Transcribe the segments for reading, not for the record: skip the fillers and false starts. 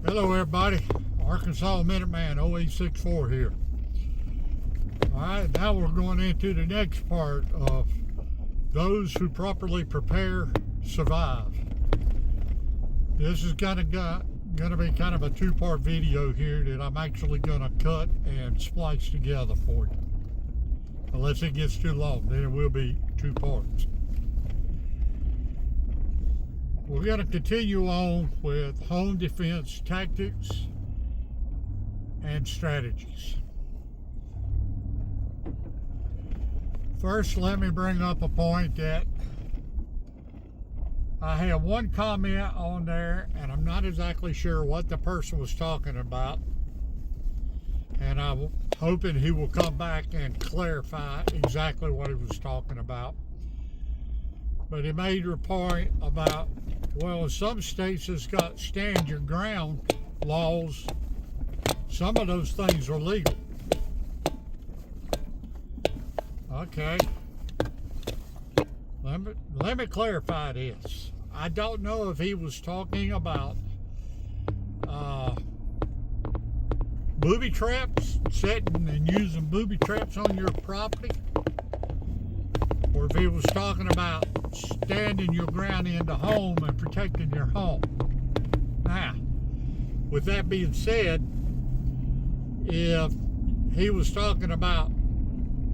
Hello everybody, Arkansas Minuteman 0864 here. Alright, now we're going into the next part of those who properly prepare, survive. This is gonna be kind of a two-part video here that I'm actually gonna cut and splice together for you. Unless it gets too long, then it will be two parts. We're going to continue on with home defense tactics and strategies. First, let me bring up a point that I have one comment on there, and I'm not exactly sure what the person was talking about. And I'm hoping he will come back and clarify exactly what he was talking about. But he made a point about, well, in some states it's got stand your ground laws. Some of those things are legal. Okay. Let me clarify this. I don't know if he was talking about booby traps, setting and using booby traps on your property, or if he was talking about standing your ground in the home and protecting your home. Now, with that being said, if he was talking about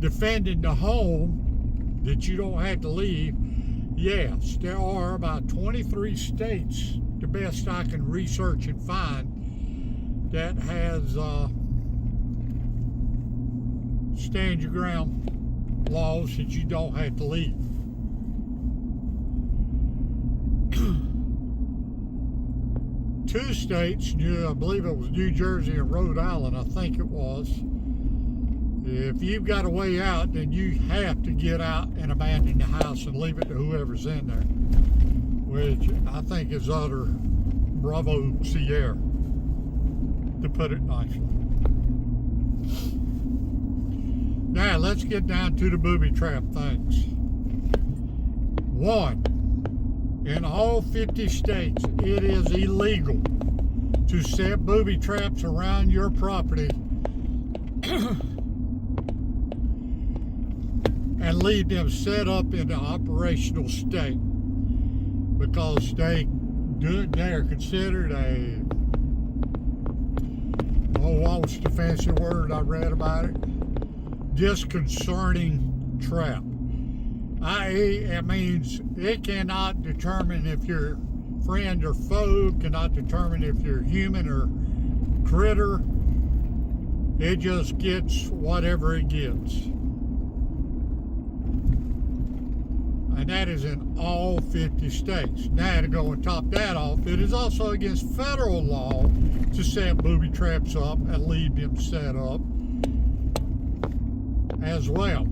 defending the home that you don't have to leave, yes, there are about 23 states, the best I can research and find, that has stand your ground laws that you don't have to leave. Two states, I believe it was New Jersey and Rhode Island, I think it was. If you've got a way out, then you have to get out and abandon the house and leave it to whoever's in there, which I think is utter bravo Sierra, to put it nicely. Now, let's get down to the booby trap things. One, in all 50 states, it is illegal to set booby traps around your property and leave them set up in the operational state, because they are considered a, what was the fancy word I read about it? Disconcerting trap. I.e., it means it cannot determine if you're friend or foe, cannot determine if you're human or critter. It just gets whatever it gets. And that is in all 50 states. Now, to go and top that off, it is also against federal law to set booby traps up and leave them set up as well.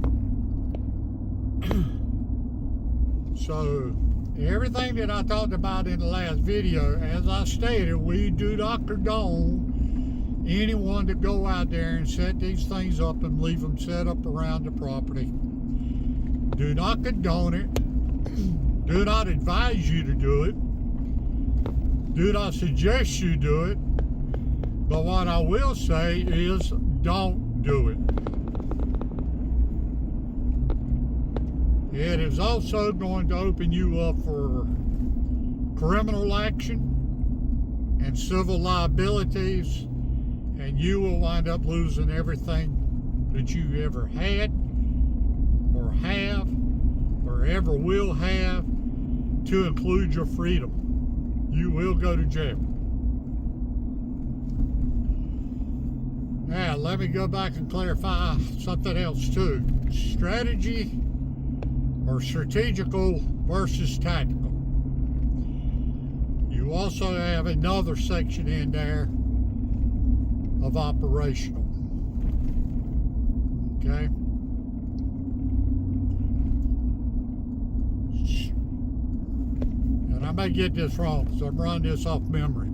So, everything that I talked about in the last video, as I stated, we do not condone anyone to go out there and set these things up and leave them set up around the property. Do not condone it. Do not advise you to do it. Do not suggest you do it. But what I will say is, don't do it. It is also going to open you up for criminal action and civil liabilities, and you will wind up losing everything that you ever had or have or ever will have, to include your freedom. You will go to jail. Now, let me go back and clarify something else too. Strategy or strategical versus tactical. You also have another section in there of operational. Okay? And I may get this wrong because I'm running this off memory.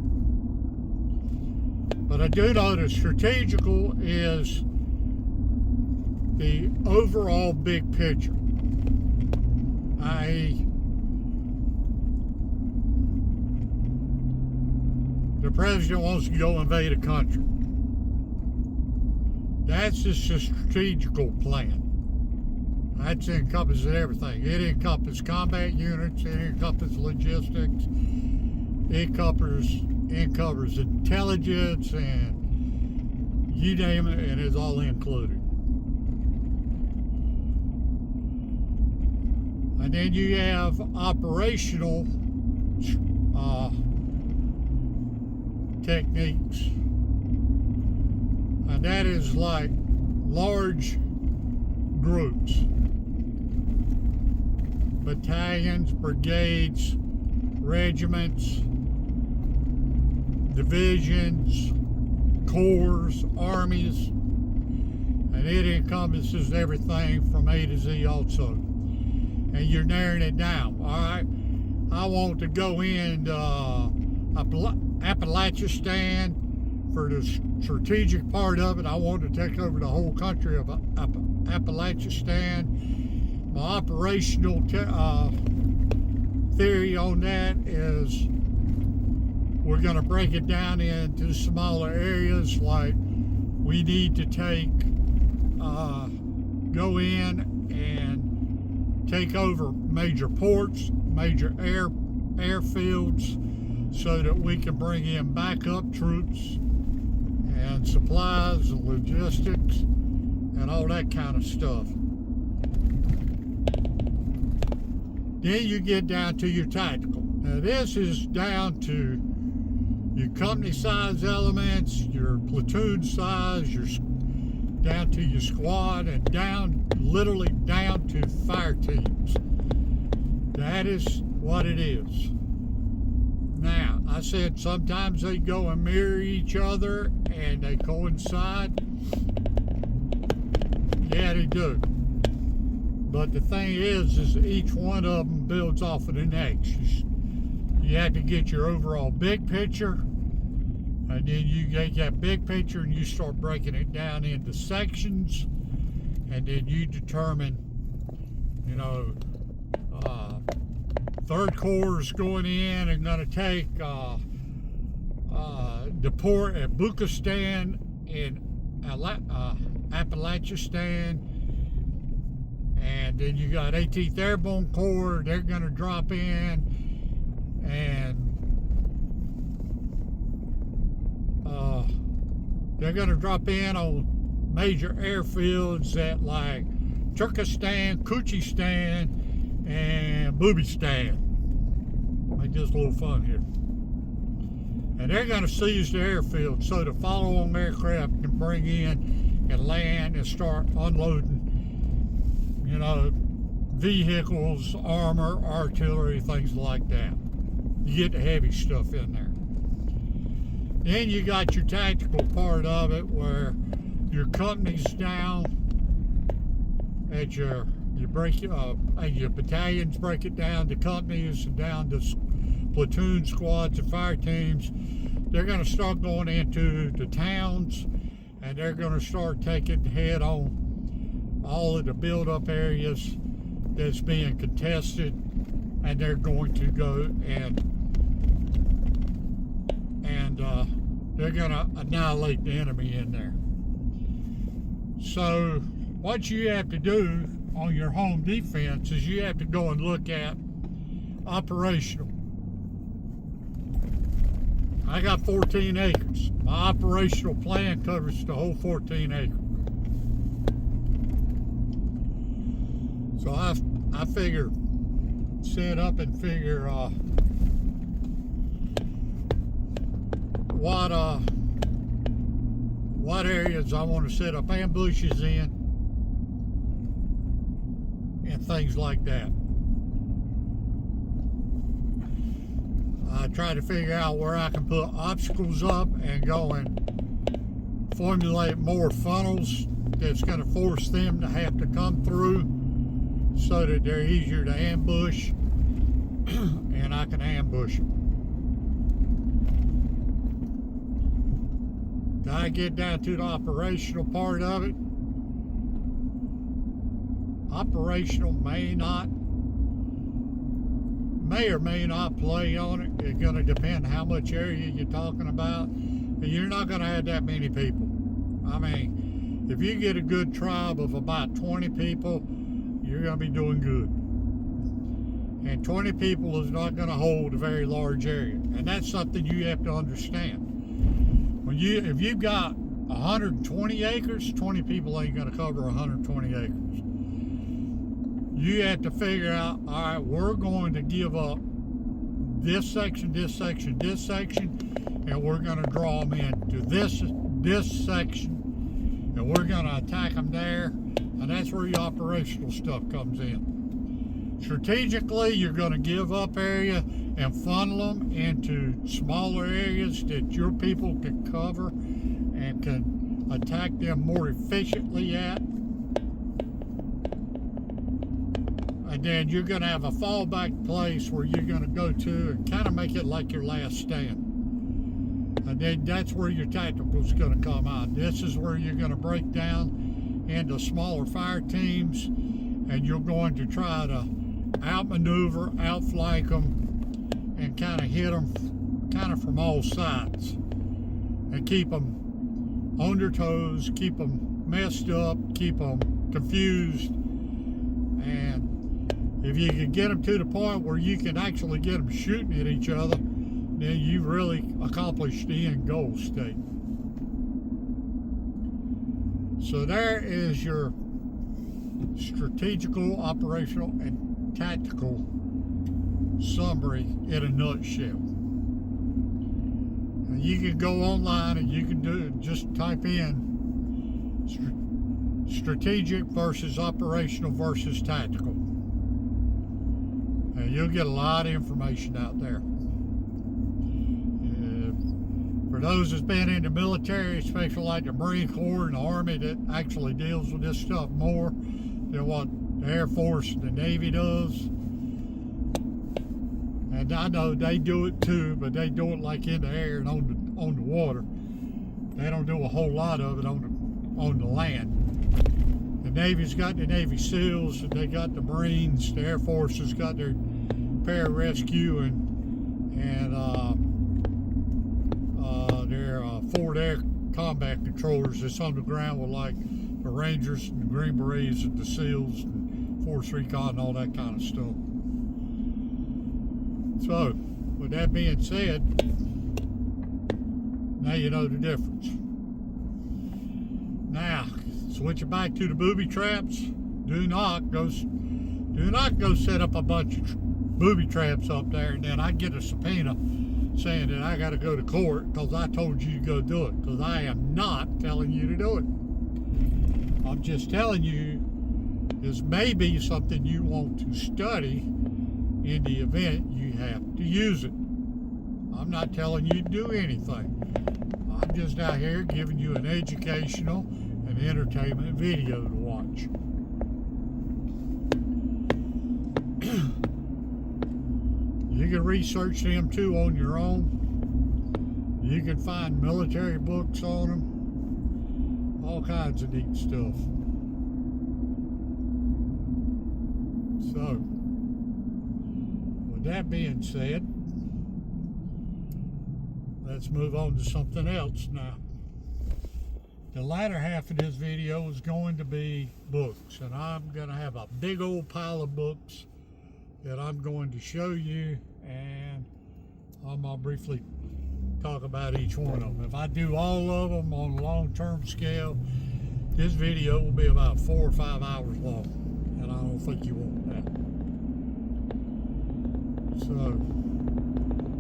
But I do know that strategical is the overall big picture. I the president wants to go invade a country. That's just a strategical plan. That encompasses everything. It encompasses combat units, it encompasses logistics, it covers intelligence, and you name it, and it's all included. And then you have operational techniques, and that is like large groups, battalions, brigades, regiments, divisions, corps, armies, and it encompasses everything from A to Z also. And you're narrowing it down. All right, I want to go into Appalachistan for the strategic part of it. I want to take over the whole country of Appalachistan. My operational theory on that is we're going to break it down into smaller areas. Like we need to go in and take over major ports, major airfields, so that we can bring in backup troops and supplies and logistics and all that kind of stuff. Then you get down to your tactical. Now this is down to your company size elements, your platoon size, down to your squad, and literally down to fire teams. That is what it is. Now, I said sometimes they go and mirror each other and they coincide. Yeah, they do. But the thing is each one of them builds off of the next. You have to get your overall big picture, and then you get that big picture and you start breaking it down into sections, and then you determine, Third Corps is going in and going to take the port at Bukistan in Appalachistan, and then you got 18th Airborne Corps. They're going to drop in and they're going to drop in on major airfields at like Turkestan, Kuchistan, and Boobistan. Make this a little fun here. And they're going to seize the airfield so the follow-on aircraft can bring in and land and start unloading, vehicles, armor, artillery, things like that. You get the heavy stuff in there. Then you got your tactical part of it, where your company's down at your battalions, break it down to companies and down to platoon, squads, and fire teams. They're going to start going into the towns, and they're going to start taking head on all of the build-up areas that's being contested, and they're going to go and they're going to annihilate the enemy in there. So what you have to do on your home defense is you have to go and look at operational. I got 14 acres. My operational plan covers the whole 14 acres. So I figure, set up and figure what areas I want to set up ambushes in and things like that. I try to figure out where I can put obstacles up and go and formulate more funnels that's going to force them to have to come through so that they're easier to ambush and I can ambush them. I get down to the operational part of it. may or may not play on it. It's going to depend how much area you're talking about. And you're not going to have that many people. I mean, if you get a good tribe of about 20 people, you're going to be doing good. And 20 people is not going to hold a very large area. And that's something you have to understand. If you've got 120 acres, 20 people ain't going to cover 120 acres. You have to figure out, all right, we're going to give up this section, this section, this section, and we're going to draw them into this section, and we're going to attack them there, and that's where your operational stuff comes in. Strategically, you're going to give up area and funnel them into smaller areas that your people can cover and can attack them more efficiently at. And then you're going to have a fallback place where you're going to go to and kind of make it like your last stand. And then that's where your tactical is going to come out. This is where you're going to break down into smaller fire teams, and you're going to try to outmaneuver, outflank them, and kind of hit them kind of from all sides. And keep them on their toes, keep them messed up, keep them confused. And if you can get them to the point where you can actually get them shooting at each other, then you've really accomplished the end goal state. So there is your strategical, operational, and tactical summary in a nutshell. And you can go online and you can just type in strategic versus operational versus tactical. And you'll get a lot of information out there. For those that's been in the military, especially like the Marine Corps and the Army, that actually deals with this stuff more than what the Air Force and the Navy does. And I know they do it too, but they do it like in the air and on the water. They don't do a whole lot of it on the land. The Navy's got the Navy SEALs, and they got the Marines. The Air Force has got their pararescue and their forward air combat controllers that's on the ground with like the Rangers and the Green Berets and the SEALs and Force Recon and all that kind of stuff. So, with that being said, now you know the difference. Now, switching back to the booby traps, do not go set up a bunch of booby traps up there, and then I get a subpoena saying that I got to go to court because I told you to go do it, because I am not telling you to do it. I'm just telling you this may be something you want to study in the event you have to use it. I'm not telling you to do anything. I'm just out here giving you an educational and entertainment video to watch. You can research them too on your own. You can find military books on them. All kinds of neat stuff. So, with that being said, let's move on to something else now. The latter half of this video is going to be books, and I'm going to have a big old pile of books that I'm going to show you, and I'm going to briefly talk about each one of them. If I do all of them on a long-term scale, this video will be about 4 or 5 hours long, and I don't think you want that.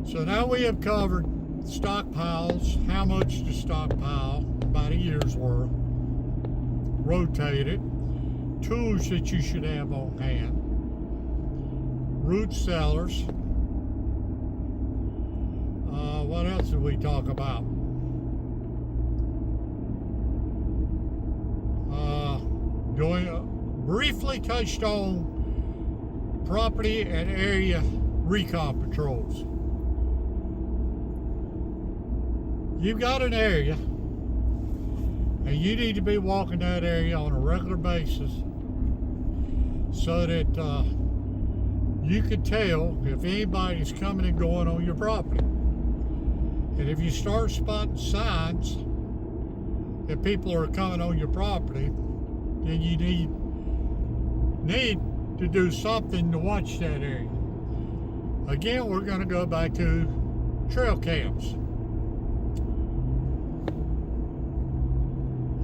So now we have covered stockpiles, how much to stockpile, about a year's worth, rotate it, tools that you should have on hand, root cellars. What else did we talk about? Briefly touched on property and area recon patrols. You've got an area, and you need to be walking that area on a regular basis so that you can tell if anybody's coming and going on your property. And if you start spotting signs that people are coming on your property, then you need to do something to watch that area. Again, we're going to go back to trail cams.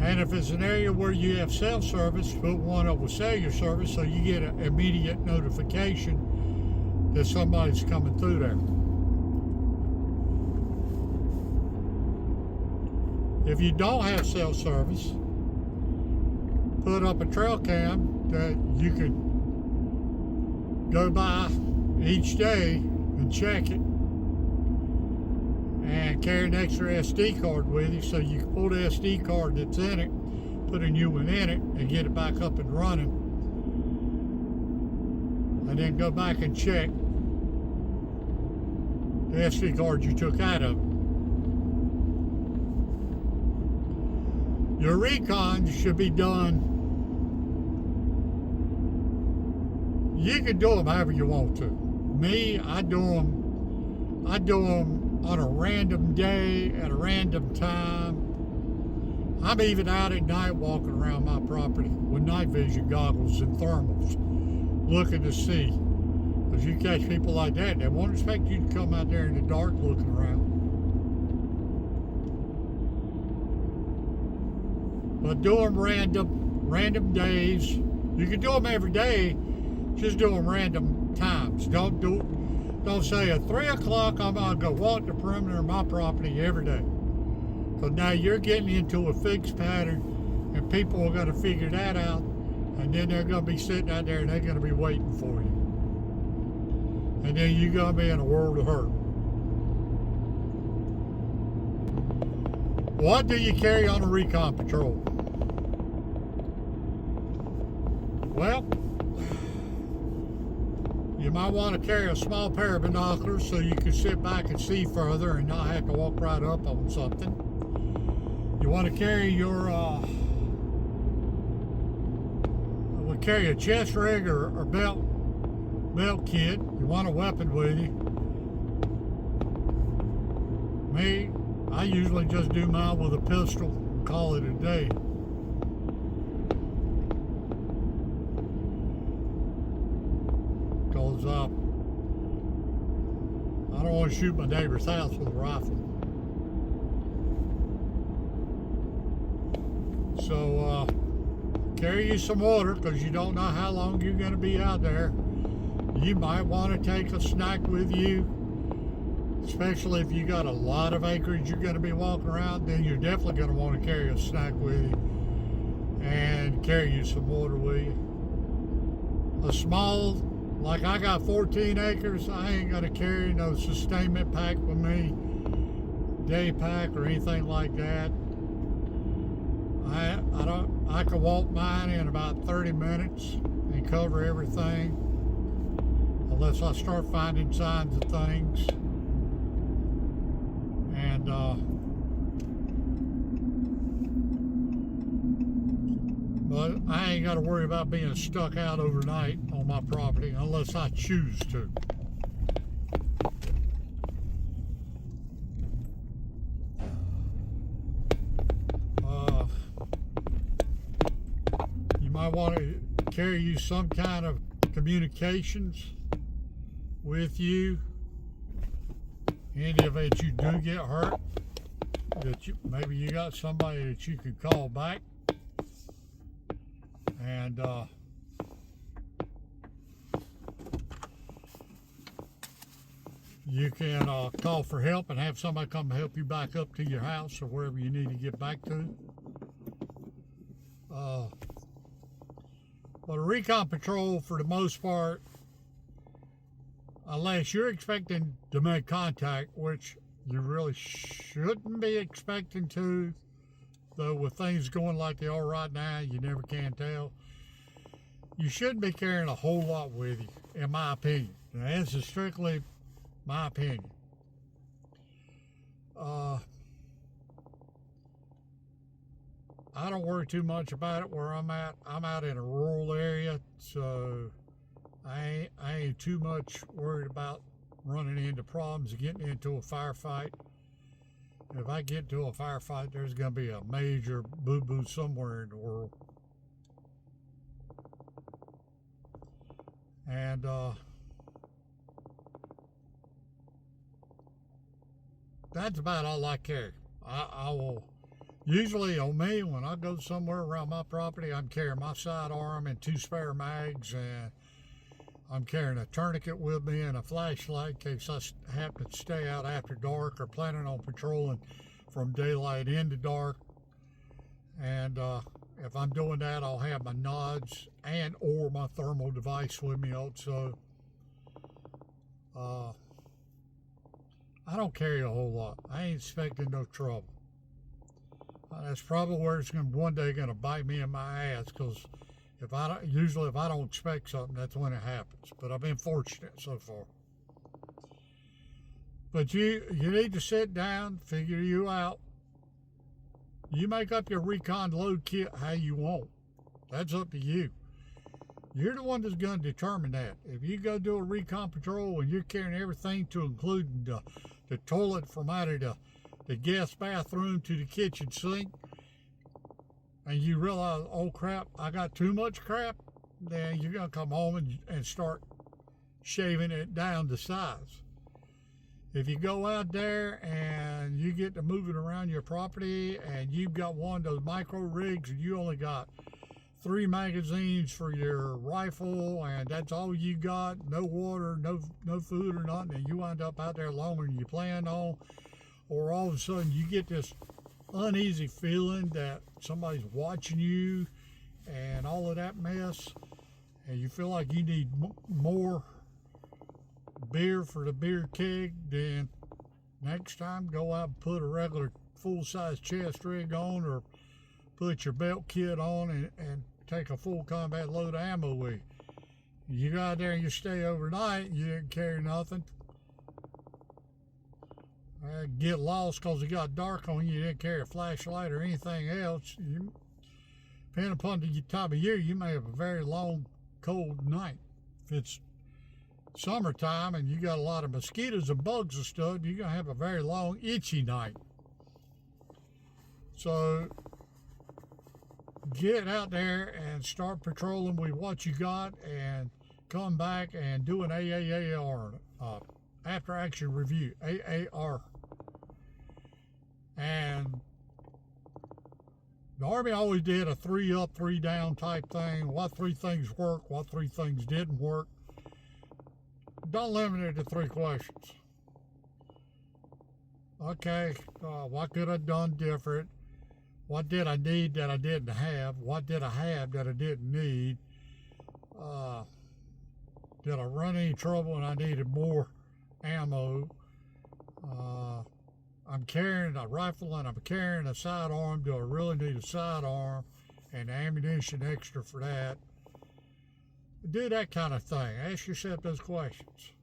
And if it's an area where you have cell service, put one up with cellular service so you get an immediate notification that somebody's coming through there. If you don't have cell service, put up a trail cam that you can go by each day and check it, and carry an extra SD card with you so you can pull the SD card that's in it, put a new one in it, and get it back up and running. And then go back and check the SD card you took out of it. Your recons should be done. You can do them however you want to. Me, I do them on a random day at a random time. I'm even out at night walking around my property with night vision goggles and thermals, looking to see. Because you catch people like that, they won't expect you to come out there in the dark looking around. But do them random days. You can do them every day, just do them random times. Don't say at 3 o'clock I'm going to go walk the perimeter of my property every day. Because now you're getting into a fixed pattern, and people are going to figure that out, and then they're going to be sitting out there and they're going to be waiting for you. And then you're going to be in a world of hurt. What do you carry on a recon patrol? Well, you might want to carry a small pair of binoculars so you can sit back and see further and not have to walk right up on something. You want to carry your, carry a chest rig or belt kit. You want a weapon with you. Me, I usually just do mine with a pistol and call it a day. Because I don't want to shoot my neighbor's house with a rifle. So carry you some water, because you don't know how long you're going to be out there. You might want to take a snack with you, especially if you got a lot of acreage you're going to be walking around. Then you're definitely going to want to carry a snack with you and carry you some water with you. A small, like I got 14 acres, I ain't going to carry no sustainment pack with me, day pack or anything like that. I can walk mine in about 30 minutes and cover everything, unless I start finding signs of things. And but I ain't got to worry about being stuck out overnight on my property unless I choose to. You might want to carry you some kind of communications with you in the event you do get hurt, that maybe you got somebody that you could call back. And you can call for help and have somebody come help you back up to your house or wherever you need to get back to. But a recon patrol, for the most part, unless you're expecting to make contact, which you really shouldn't be expecting to, though with things going like they are right now, you never can tell. You shouldn't be carrying a whole lot with you, in my opinion. Now, this is strictly my opinion. I don't worry too much about it where I'm at. I'm out in a rural area, so I ain't too much worried about running into problems, getting into a firefight. If I get into a firefight, there's going to be a major boo-boo somewhere in the world. And that's about all I carry. I will, usually on me, when I go somewhere around my property, I'm carrying my sidearm and 2 spare mags, and I'm carrying a tourniquet with me and a flashlight in case I happen to stay out after dark or planning on patrolling from daylight into dark. And if I'm doing that, I'll have my nods and or my thermal device with me also. I don't carry a whole lot. I ain't expecting no trouble. That's probably where it's going one day going to bite me in my ass, because if I don't expect something, that's when it happens. But I've been fortunate so far. But you need to sit down, figure you out. You make up your Recon load kit how you want. That's up to you. You're the one that's going to determine that. If you go do a recon patrol and you're carrying everything to include the toilet from out of the guest bathroom to the kitchen sink, and you realize, oh crap, I got too much crap, then you're going to come home and start shaving it down to size. If you go out there and you get to moving around your property and you've got one of those micro rigs and you only got 3 magazines for your rifle and that's all you got, no water, no food or nothing, and you wind up out there longer than you planned on, or all of a sudden you get this uneasy feeling that somebody's watching you and all of that mess, and you feel like you need more beer for the beer keg, then next time go out and put a regular full-size chest rig on, or put your belt kit on and take a full combat load of ammo with you. You go out there and you stay overnight, you didn't carry nothing. Get lost because it got dark on you, didn't carry a flashlight or anything else. Depending upon the time of year, you may have a very long, cold night. If it's summertime and you got a lot of mosquitoes and bugs and stuff, you're going to have a very long, itchy night. So get out there and start patrolling with what you got, and come back and do an AAR, after action review, AAR. And the Army always did a 3 up, 3 down type thing. What 3 things work, what 3 things didn't work. Don't limit it to 3 questions. Okay, what could I have done different? What did I need that I didn't have? What did I have that I didn't need? Did I run any trouble and I needed more ammo? I'm carrying a rifle and I'm carrying a sidearm. Do I really need a sidearm and ammunition extra for that? Do that kind of thing. Ask yourself those questions.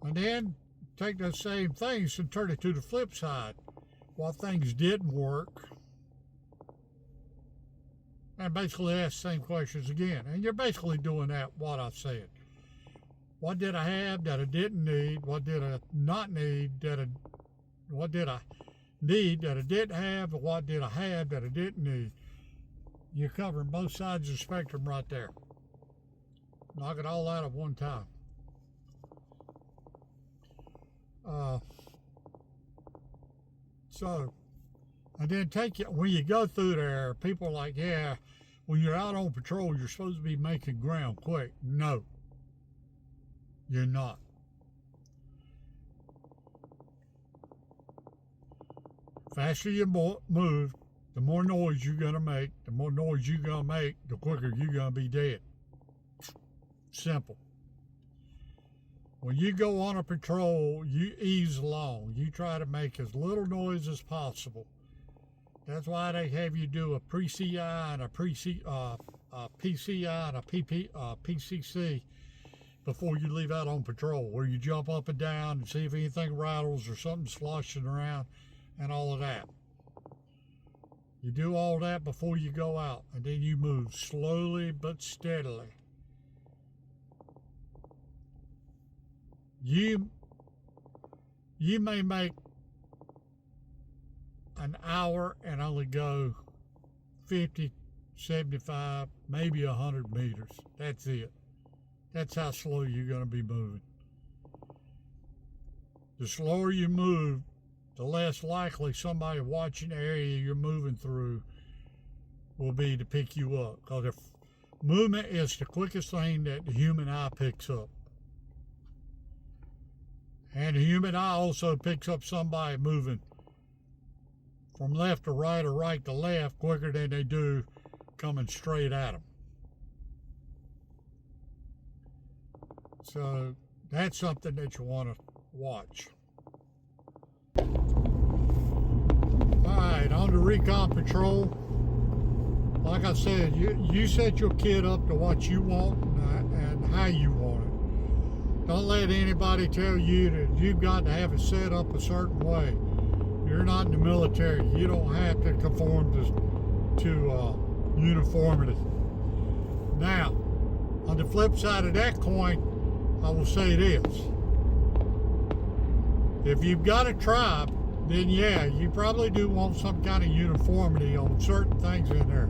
And then take those same things and turn it to the flip side. What things didn't work, and basically ask the same questions again. And you're basically doing that, what I said. What did I have that I didn't need? What did I not need what did I need that I didn't have? And what did I have that I didn't need? You're covering both sides of the spectrum right there. Knock it all out at one time. And then when you go through there, people are like, yeah, when you're out on patrol, you're supposed to be making ground quick. No, you're not. Faster you move, the more noise you're going to make. The more noise you're going to make, the quicker you're going to be dead. Simple. When you go on a patrol, you ease along. You try to make as little noise as possible. That's why they have you do a pre-CI and a PCI and a PCC before you leave out on patrol, where you jump up and down and see if anything rattles or something's sloshing around and all of that. You do all that before you go out, and then you move slowly but steadily. you may make an hour and only go 50, 75, maybe 100 meters. That's it. That's how slow you're going to be moving. The slower you move, the less likely somebody watching the area you're moving through will be to pick you up. Because if movement is the quickest thing that the human eye picks up. And the human eye also picks up somebody moving from left to right or right to left quicker than they do coming straight at them. So that's something that you want to watch. Alright, on to Recon Patrol. Like I said, you set your kid up to what you want and how you want it. Don't let anybody tell you that you've got to have it set up a certain way. You're not in the military. You don't have to conform to uniformity. Now, on the flip side of that coin, I will say this. If you've got a tribe, then yeah, you probably do want some kind of uniformity on certain things in there.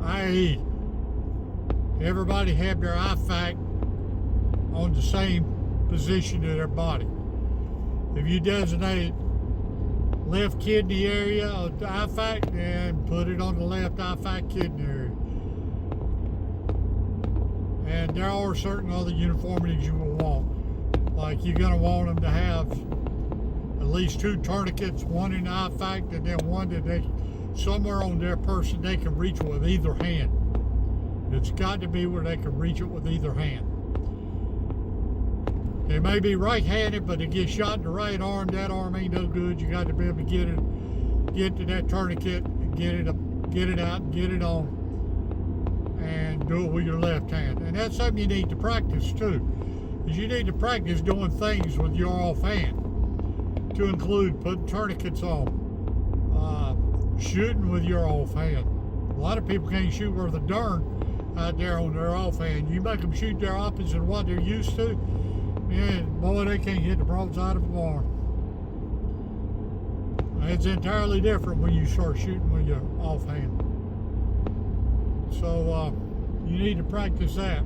I.e., everybody have their IFAC on the same position of their body. If you designate left kidney area of the IFAC, then put it on the left IFAC kidney area. And there are certain other uniformities you will want. Like you're going to want them to have at least 2 tourniquets, one in the IFAC and then one that they, somewhere on their person they can reach with either hand. It's got to be where they can reach it with either hand. They may be right-handed, but they get shot in the right arm. That arm ain't no good. You got to be able to get to that tourniquet and get it out, and get it on, and do it with your left hand. And that's something you need to practice too, because you need to practice doing things with your off hand, to include putting tourniquets on, shooting with your off hand. A lot of people can't shoot worth a darn out there on their off hand. You make them shoot their opposite of what they're used to, and boy, they can't hit the broadside of a barn. It's entirely different when you start shooting with your offhand. So you need to practice that.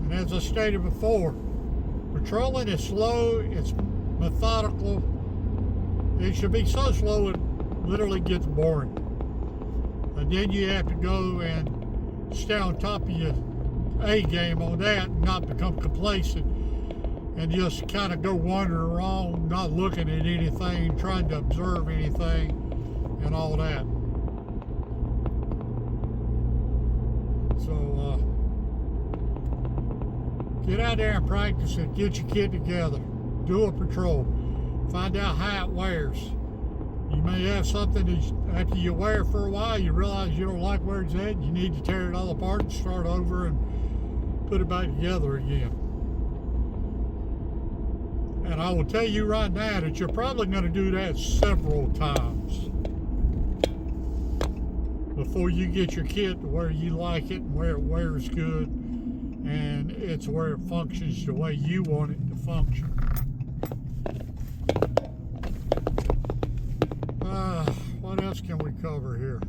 And as I stated before, patrolling is slow, it's methodical. It should be so slow it literally gets boring. And then you have to go and stay on top of your A game on that and not become complacent and just kind of go wandering around, not looking at anything, trying to observe anything and all that. So get out there and practice it. Get your kid together. Do a patrol. Find out how it wears. You may have something that after you wear it for a while, you realize you don't like where it's at. You need to tear it all apart and start over and put it back together again. And I will tell you right now that you're probably going to do that several times before you get your kit to where you like it and where it wears good and it's where it functions the way you want it to function. What else can we cover here?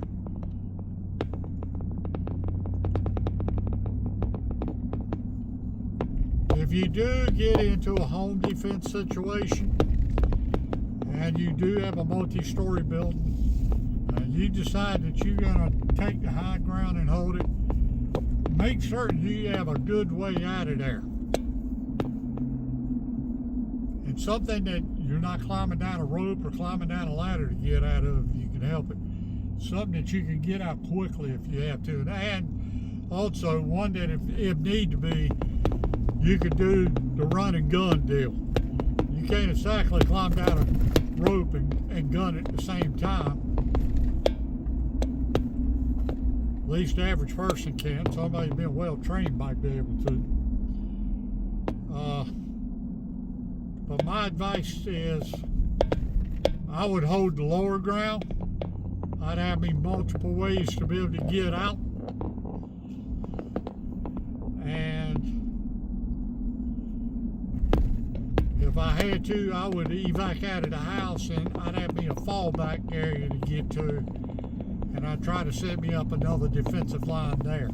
If you do get into a home defense situation and you do have a multi-story building and you decide that you're going to take the high ground and hold it, make certain you have a good way out of there. And something that you're not climbing down a rope or climbing down a ladder to get out of if you can help it. Something that you can get out quickly if you have to. And also one that if need to be, you could do the run and gun deal. You can't exactly climb down a rope and gun at the same time. At least the average person can. Somebody who's been well trained might be able to. But my advice is I would hold the lower ground. I'd have me multiple ways to be able to get out. And I had to, I would evac out of the house, and I'd have me a fallback area to get to, and I'd try to set me up another defensive line there.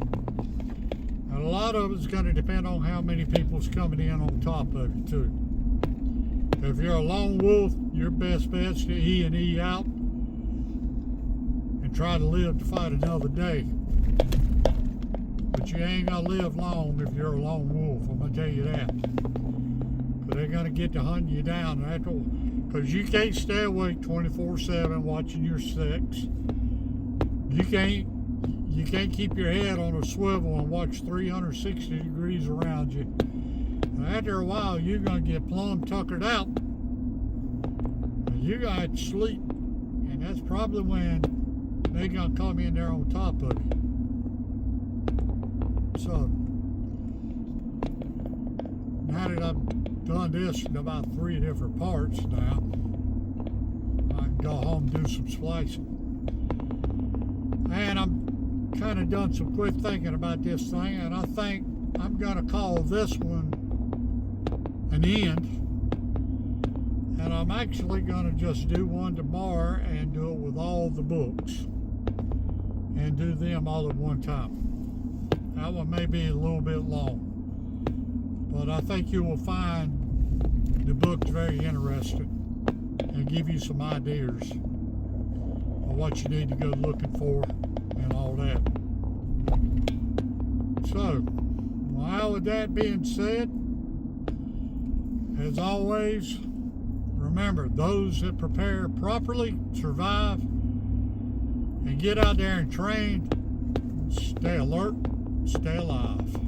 And a lot of it's going to depend on how many people's coming in on top of it too. If you're a lone wolf, your best bet's to E out and try to live to fight another day. But you ain't gonna live long if you're a lone wolf, I'm gonna tell you that. But they're gonna get to hunting you down after, because you can't stay awake 24/7 watching your six. You can't keep your head on a swivel and watch 360 degrees around you. And after a while, you're gonna get plumb tuckered out. And you got to sleep, and that's probably when they're gonna come in there on top of you. So now that I've done this in about 3 different parts now, I can go home and do some splicing. And I'm kind of done some quick thinking about this thing, and I think I'm going to call this one an end. And I'm actually going to just do one tomorrow and do it with all the books and do them all at one time. That one may be a little bit long, but I think you will find the books very interesting and give you some ideas of what you need to go looking for and all that. So, well, with that being said, as always, remember, those that prepare properly survive, and get out there and train. Stay alert, stay alive.